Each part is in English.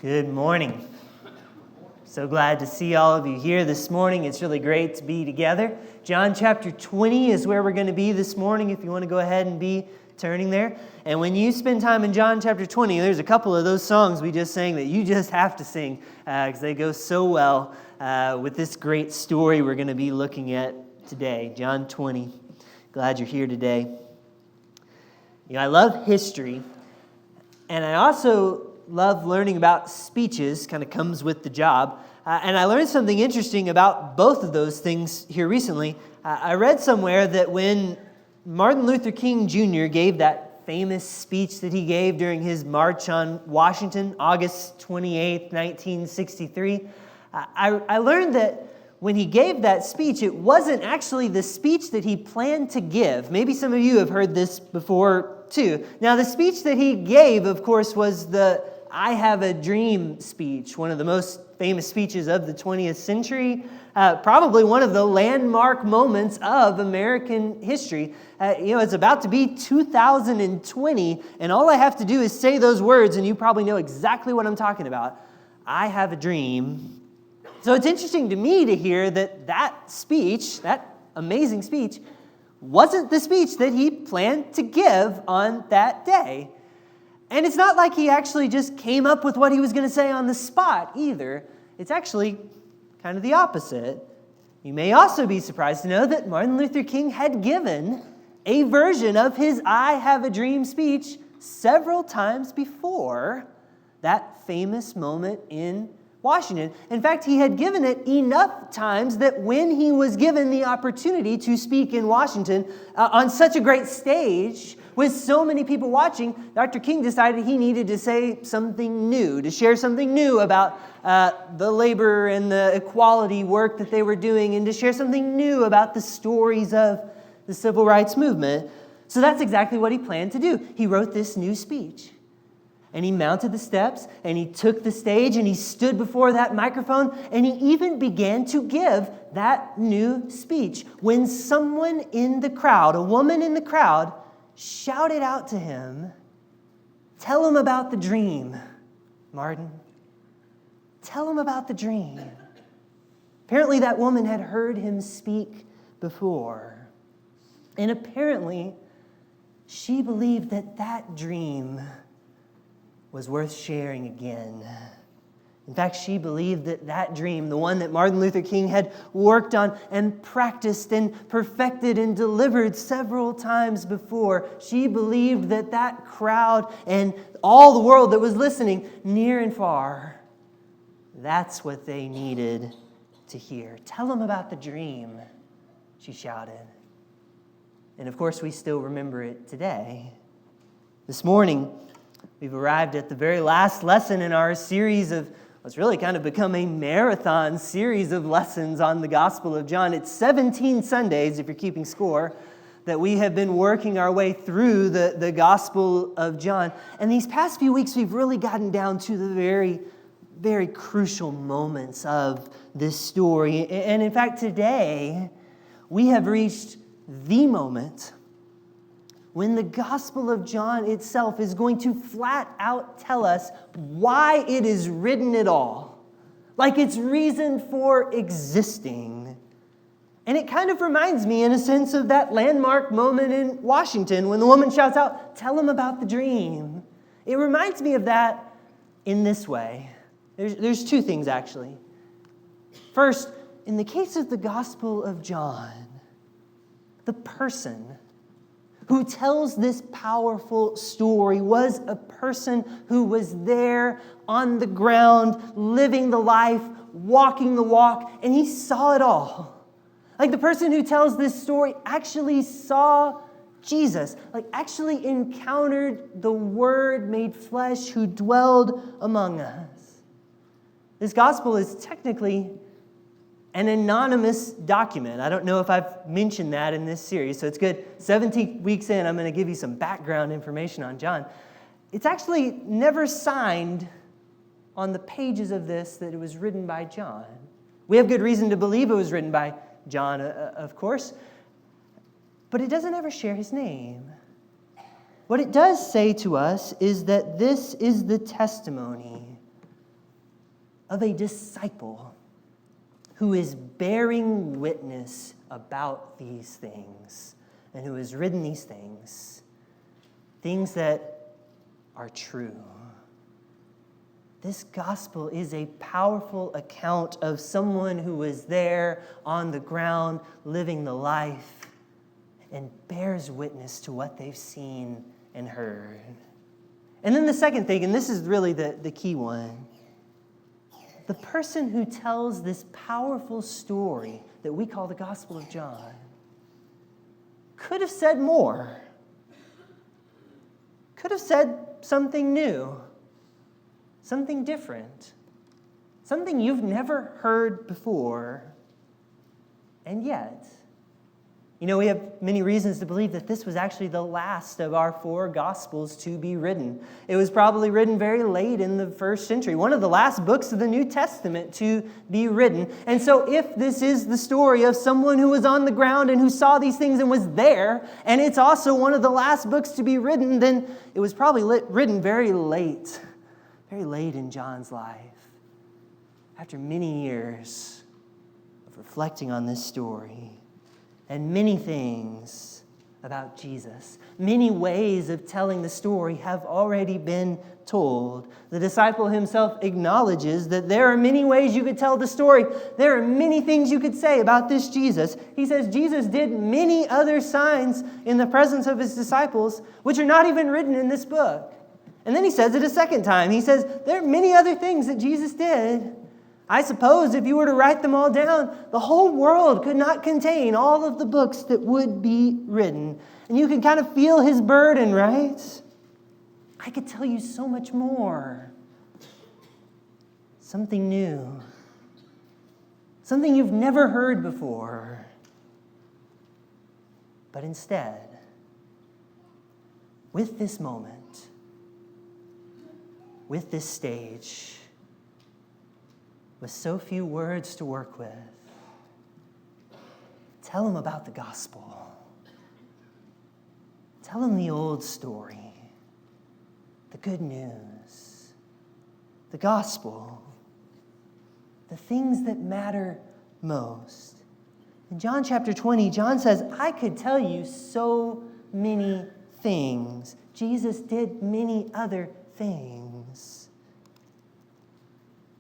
Good morning. So glad to see all of you here this morning. It's really great to be together. John chapter 20 is where we're going to be this morning, if you want to go ahead and be turning there. And when you spend time in John chapter 20, there's a couple of those songs we just sang that you just have to sing because they go so well with this great story we're going to be looking at today. John 20. Glad you're here today. You know, I love history, and I also love learning about speeches, kind of comes with the job. And I learned something interesting about both of those things here recently. I read somewhere that when Martin Luther King Jr. gave that famous speech that he gave during his March on Washington, August 28th, 1963, I learned that when he gave that speech, it wasn't actually the speech that he planned to give. Maybe some of you have heard this before too. Now, the speech that he gave, of course, was the I Have a Dream speech, one of the most famous speeches of the 20th century, probably one of the landmark moments of American history. It's about to be 2020, and all I have to do is say those words, and you probably know exactly what I'm talking about. I have a dream. So it's interesting to me to hear that speech, that amazing speech, wasn't the speech that he planned to give on that day. And it's not like he actually just came up with what he was going to say on the spot either. It's actually kind of the opposite. You may also be surprised to know that Martin Luther King had given a version of his I Have a Dream speech several times before that famous moment in Washington. In fact, he had given it enough times that when he was given the opportunity to speak in Washington on such a great stage with so many people watching, Dr. King decided he needed to say something new, to share something new about the labor and the equality work that they were doing, and to share something new about the stories of the civil rights movement. So that's exactly what he planned to do. He wrote this new speech. And he mounted the steps, and he took the stage, and he stood before that microphone, and he even began to give that new speech when someone in the crowd, a woman in the crowd, shouted out to him, "Tell him about the dream, Martin. Tell him about the dream." Apparently that woman had heard him speak before. And apparently she believed that dream was worth sharing again. In fact, she believed that dream, the one that Martin Luther King had worked on and practiced and perfected and delivered several times before, she believed that crowd and all the world that was listening, near and far, that's what they needed to hear. "Tell them about the dream," she shouted. And of course, we still remember it today. This morning, we've arrived at the very last lesson in our series of what's really kind of become a marathon series of lessons on the Gospel of John. It's 17 Sundays, if you're keeping score, that we have been working our way through the Gospel of John. And these past few weeks, we've really gotten down to the very, very crucial moments of this story. And in fact, today, we have reached the moment when the Gospel of John itself is going to flat out tell us why it is written at all, like its reason for existing. And it kind of reminds me, in a sense, of that landmark moment in Washington when the woman shouts out, "Tell him about the dream." It reminds me of that in this way. There's two things, actually. First, in the case of the Gospel of John, the person who tells this powerful story was a person who was there on the ground, living the life, walking the walk, and he saw it all. Like the person who tells this story actually saw Jesus, like actually encountered the Word made flesh who dwelled among us. This gospel is technically an anonymous document. I don't know if I've mentioned that in this series, so it's good. 17 weeks in, I'm going to give you some background information on John. It's actually never signed on the pages of this that it was written by John. We have good reason to believe it was written by John, of course, but it doesn't ever share his name. What it does say to us is that this is the testimony of a disciple who is bearing witness about these things and who has written these things, things that are true. This gospel is a powerful account of someone who was there on the ground living the life and bears witness to what they've seen and heard. And then the second thing, and this is really the key one, the person who tells this powerful story that we call the Gospel of John could have said more, could have said something new, something different, something you've never heard before. And yet, we have many reasons to believe that this was actually the last of our 4 Gospels to be written. It was probably written very late in the 1st century, one of the last books of the New Testament to be written. And so if this is the story of someone who was on the ground and who saw these things and was there, and it's also one of the last books to be written, then it was probably written very late in John's life, after many years of reflecting on this story. And many things about Jesus, many ways of telling the story have already been told. The disciple himself acknowledges that there are many ways you could tell the story. There are many things you could say about this Jesus. He says Jesus did many other signs in the presence of his disciples, which are not even written in this book. And then he says it a second time. He says there are many other things that Jesus did. I suppose if you were to write them all down, the whole world could not contain all of the books that would be written. And you can kind of feel his burden, right? I could tell you so much more. Something new. Something you've never heard before. But instead, with this moment, with this stage, with so few words to work with, tell them about the gospel. Tell them the old story, the good news, the gospel, the things that matter most. In John chapter 20, John says, I could tell you so many things. Jesus did many other things.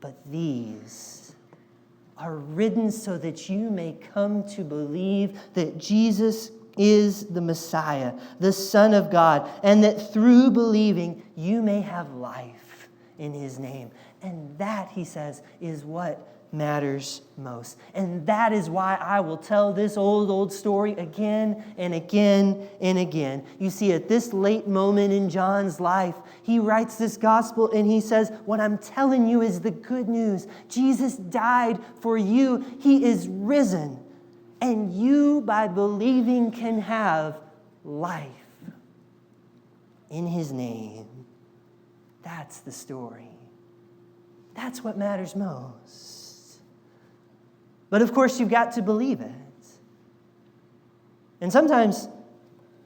But these are written so that you may come to believe that Jesus is the Messiah, the Son of God, and that through believing you may have life in his name. And that, he says, is what matters most. And that is why I will tell this old story again and again and again. You see, at this late moment in John's life, he writes this gospel and he says, what I'm telling you is the good news. Jesus died for you. He is risen. And you, by believing, can have life in his name. That's the story. That's what matters most. But of course, you've got to believe it. And sometimes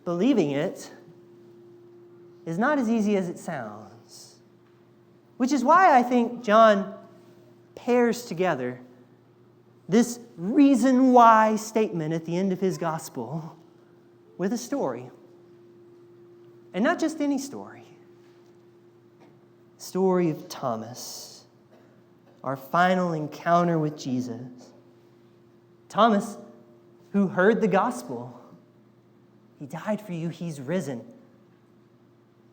believing it is not as easy as it sounds. Which is why I think John pairs together this reason why statement at the end of his gospel with a story. And not just any story. Story of Thomas, our final encounter with Jesus. Thomas, who heard the gospel. He died for you, he's risen.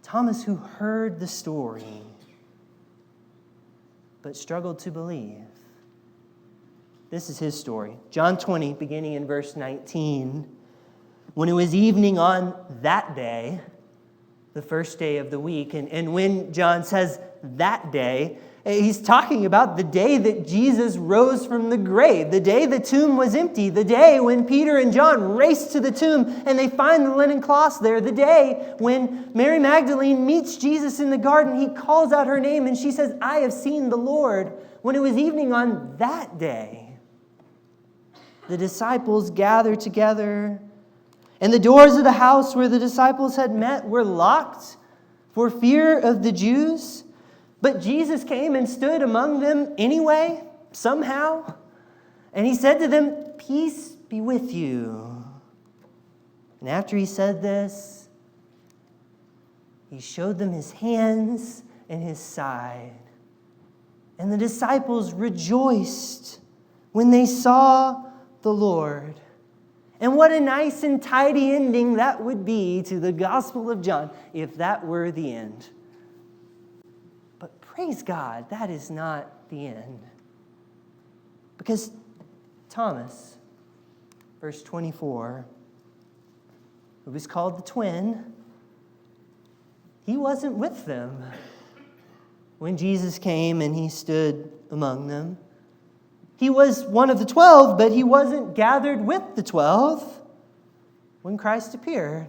Thomas, who heard the story, but struggled to believe. This is his story. John 20, beginning in verse 19. When it was evening on that day, the first day of the week, and when John says that day, he's talking about the day that Jesus rose from the grave, the day the tomb was empty, the day when Peter and John race to the tomb and they find the linen cloths there, the day when Mary Magdalene meets Jesus in the garden. He calls out her name and she says, I have seen the Lord. When it was evening on that day, the disciples gathered together, and the doors of the house where the disciples had met were locked for fear of the Jews. But Jesus came and stood among them anyway, somehow. And he said to them, "Peace be with you." And after he said this, he showed them his hands and his side. And the disciples rejoiced when they saw the Lord. And what a nice and tidy ending that would be to the Gospel of John if that were the end. But praise God, that is not the end. Because Thomas, verse 24, who was called the twin, he wasn't with them when Jesus came and he stood among them. He was one of the 12, but he wasn't gathered with the 12 when Christ appeared.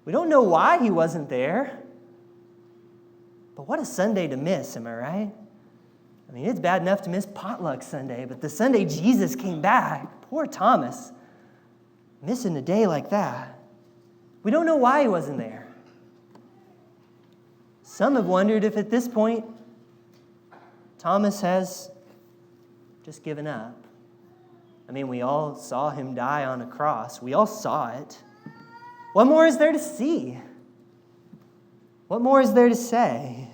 We don't know why he wasn't there. But what a Sunday to miss, am I right? I mean, it's bad enough to miss potluck Sunday, but the Sunday Jesus came back, poor Thomas, missing a day like that. We don't know why he wasn't there. Some have wondered if at this point Thomas has just given up. I mean, we all saw him die on a cross. We all saw it. What more is there to see? What more is there to say?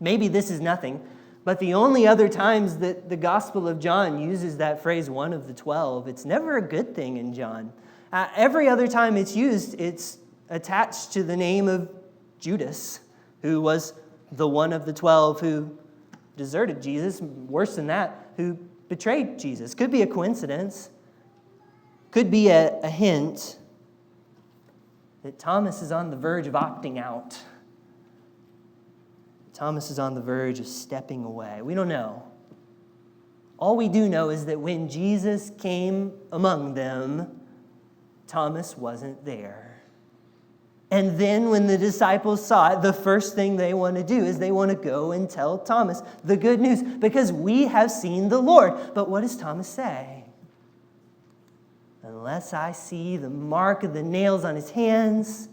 Maybe this is nothing, but the only other times that the Gospel of John uses that phrase, one of the 12, it's never a good thing in John. Every other time it's used, it's attached to the name of Judas, who was the one of the 12 who deserted Jesus, worse than that, who betrayed Jesus. Could be a coincidence. Could be a hint that Thomas is on the verge of opting out. Thomas is on the verge of stepping away. We don't know. All we do know is that when Jesus came among them, Thomas wasn't there. And then when the disciples saw it, the first thing they want to do is they want to go and tell Thomas the good news, because we have seen the Lord. But what does Thomas say? Unless I see the mark of the nails on his hands,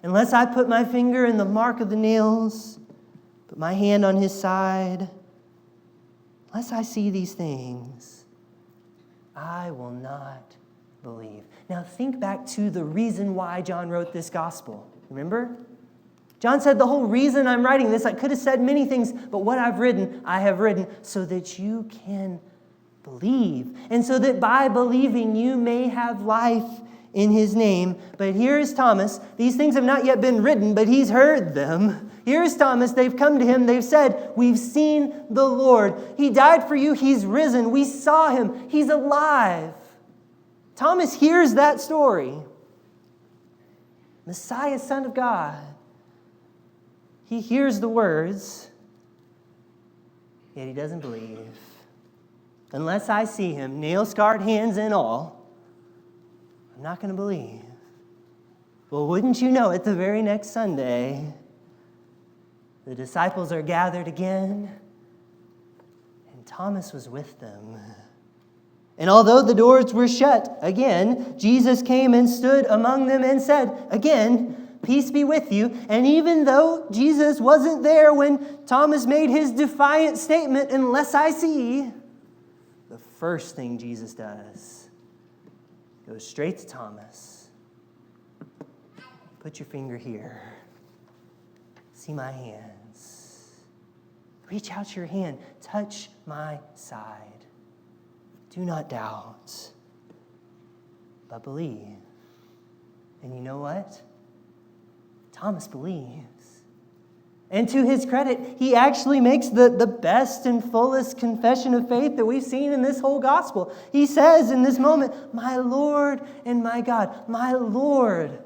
unless I put my finger in the mark of the nails, put my hand on his side, unless I see these things, I will not believe. Now think back to the reason why John wrote this gospel. Remember? John said, the whole reason I'm writing this, I could have said many things, but what I've written, I have written so that you can believe. And so that by believing you may have life in his name. But here is Thomas. These things have not yet been written, but he's heard them. Here's Thomas. They've come to him. They've said, we've seen the Lord. He died for you. He's risen. We saw him. He's alive. Thomas hears that story. Messiah, Son of God. He hears the words, yet he doesn't believe. Unless I see him, nail-scarred hands and all, I'm not going to believe. Well, wouldn't you know it, the very next Sunday, the disciples are gathered again, and Thomas was with them. And although the doors were shut again, Jesus came and stood among them and said, again, peace be with you. And even though Jesus wasn't there when Thomas made his defiant statement, unless I see, the first thing Jesus does goes straight to Thomas. Put your finger here. See my hands. Reach out your hand. Touch my side. Do not doubt, but believe. And you know what? Thomas believes. And to his credit, he actually makes the best and fullest confession of faith that we've seen in this whole gospel. He says in this moment, my Lord and my God, my Lord,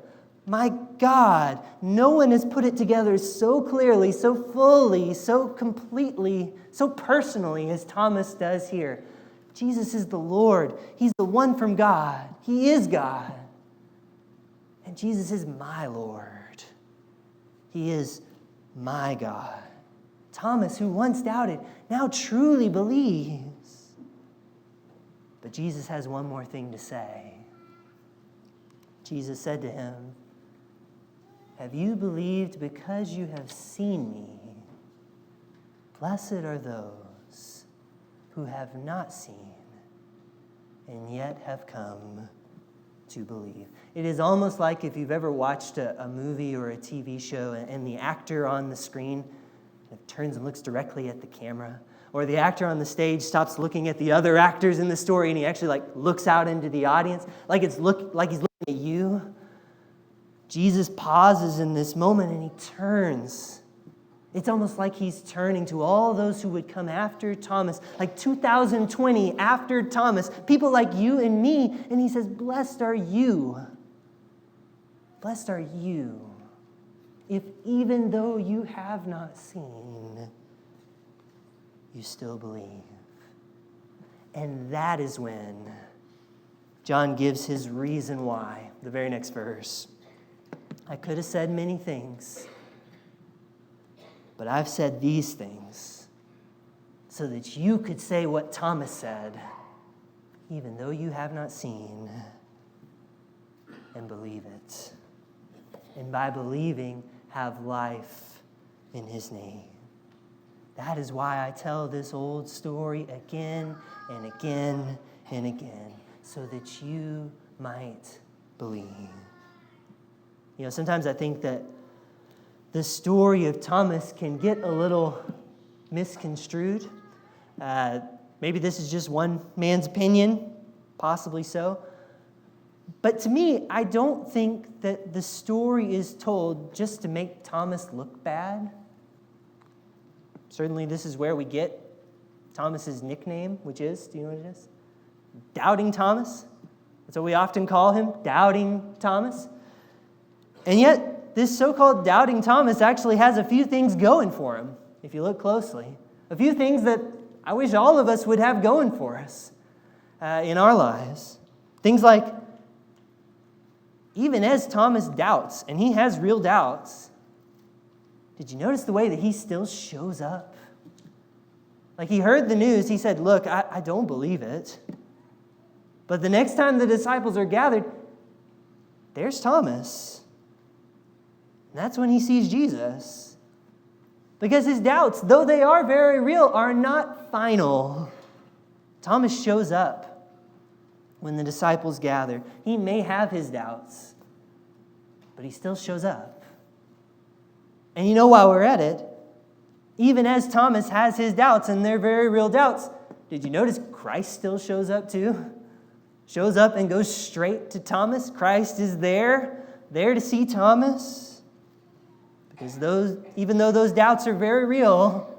my God. No one has put it together so clearly, so fully, so completely, so personally as Thomas does here. Jesus is the Lord. He's the one from God. He is God. And Jesus is my Lord. He is my God. Thomas, who once doubted, now truly believes. But Jesus has one more thing to say. Jesus said to him, have you believed because you have seen me? Blessed are those who have not seen and yet have come to believe. It is almost like if you've ever watched a movie or a TV show and the actor on the screen turns and looks directly at the camera, or the actor on the stage stops looking at the other actors in the story and he actually looks out into the audience like he's looking at you. Jesus pauses in this moment and he turns. It's almost like he's turning to all those who would come after Thomas, like 2020 after Thomas, people like you and me, and he says, blessed are you. Blessed are you, if even though you have not seen, you still believe. And that is when John gives his reason why, the very next verse. I could have said many things, but I've said these things so that you could say what Thomas said, even though you have not seen, and believe it. And by believing, have life in his name. That is why I tell this old story again and again and again, so that you might believe. You know, sometimes I think that the story of Thomas can get a little misconstrued. Maybe this is just one man's opinion, possibly so. But to me, I don't think that the story is told just to make Thomas look bad. Certainly, this is where we get Thomas's nickname, which is, do you know what it is? Doubting Thomas. That's what we often call him, Doubting Thomas. And yet, this so-called Doubting Thomas actually has a few things going for him, if you look closely. A few things that I wish all of us would have going for us in our lives. Things like, even as Thomas doubts, and he has real doubts, did you notice the way that he still shows up? Like he heard the news, he said, look, I don't believe it. But the next time the disciples are gathered, there's Thomas. And that's when he sees Jesus. Because his doubts, though they are very real, are not final. Thomas shows up when the disciples gather. He may have his doubts, but he still shows up. And you know, while we're at it, even as Thomas has his doubts, and they're very real doubts, did you notice Christ still shows up too? Shows up and goes straight to Thomas. Christ is there to see Thomas. Because even though those doubts are very real,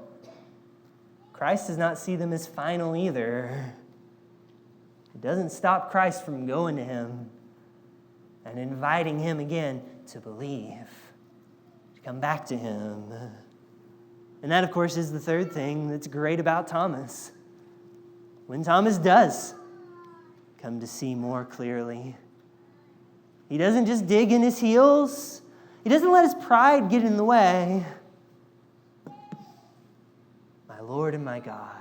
Christ does not see them as final either. It doesn't stop Christ from going to him and inviting him again to believe, to come back to him. And that, of course, is the third thing that's great about Thomas. When Thomas does come to see more clearly, he doesn't just dig in his heels. He doesn't let his pride get in the way. My Lord and my God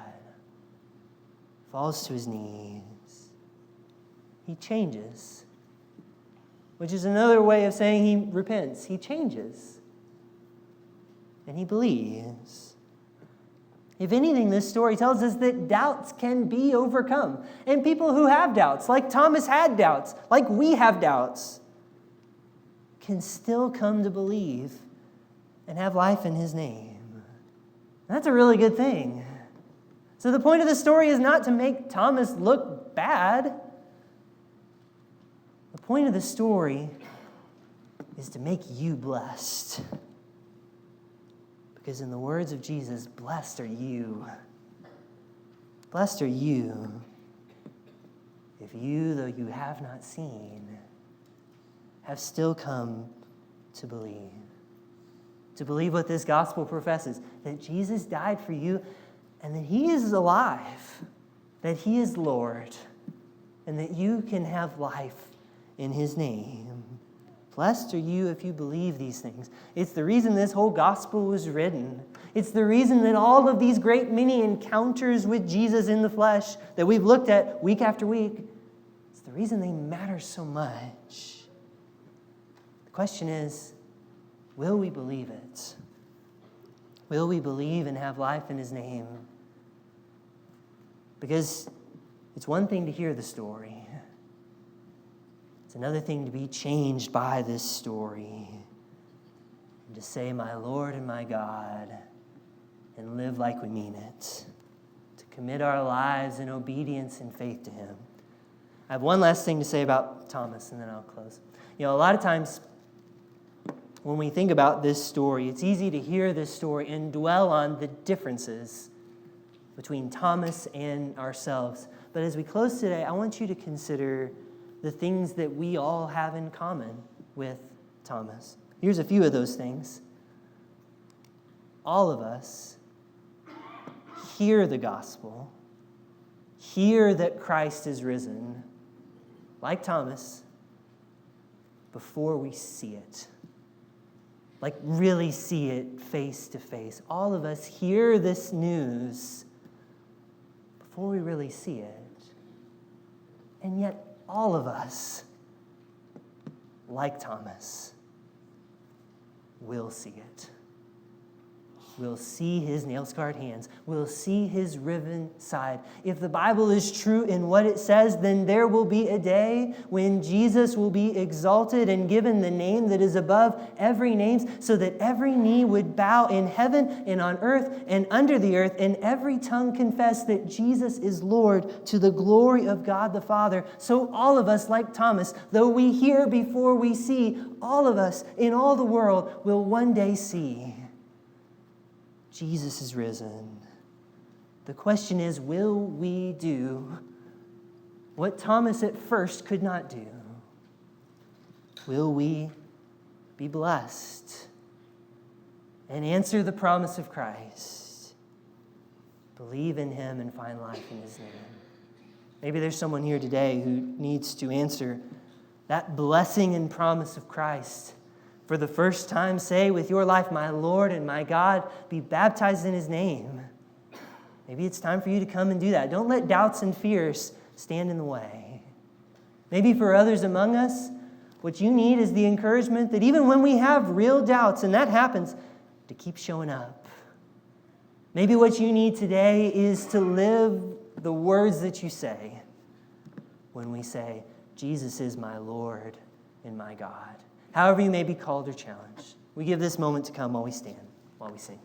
falls to his knees. He changes, which is another way of saying he repents. He changes, and he believes. If anything, this story tells us that doubts can be overcome. And people who have doubts, like Thomas had doubts, like we have doubts, can still come to believe and have life in his name. That's a really good thing. So the point of the story is not to make Thomas look bad. The point of the story is to make you blessed. Because in the words of Jesus, blessed are you. Blessed are you if you, though you have not seen, have still come to believe. To believe what this gospel professes, that Jesus died for you and that he is alive, that he is Lord, and that you can have life in his name. Blessed are you if you believe these things. It's the reason this whole gospel was written. It's the reason that all of these great many encounters with Jesus in the flesh that we've looked at week after week, it's the reason they matter so much. The question is, will we believe it? Will we believe and have life in his name? Because it's one thing to hear the story. It's another thing to be changed by this story and to say, my Lord and my God, and live like we mean it. To commit our lives in obedience and faith to him. I have one last thing to say about Thomas, and then I'll close. A lot of times when we think about this story, it's easy to hear this story and dwell on the differences between Thomas and ourselves. But as we close today, I want you to consider the things that we all have in common with Thomas. Here's a few of those things. All of us hear the gospel, hear that Christ is risen, like Thomas, before we see it. Like really see it face to face. All of us hear this news before we really see it. And yet all of us, like Thomas, will see it. We'll see his nail-scarred hands. We'll see his riven side. If the Bible is true in what it says, then there will be a day when Jesus will be exalted and given the name that is above every name, so that every knee would bow in heaven and on earth and under the earth, and every tongue confess that Jesus is Lord, to the glory of God the Father. So all of us, like Thomas, though we hear before we see, all of us in all the world will one day see Jesus is risen. The question is, will we do what Thomas at first could not do? Will we be blessed and answer the promise of Christ? Believe in him and find life in his name. Maybe there's someone here today who needs to answer that blessing and promise of Christ. For the first time, say with your life, my Lord and my God, be baptized in his name. Maybe it's time for you to come and do that. Don't let doubts and fears stand in the way. Maybe for others among us, what you need is the encouragement that even when we have real doubts, and that happens, to keep showing up. Maybe what you need today is to live the words that you say when we say, Jesus is my Lord and my God. However you may be called or challenged. We give this moment to come while we stand, while we sing.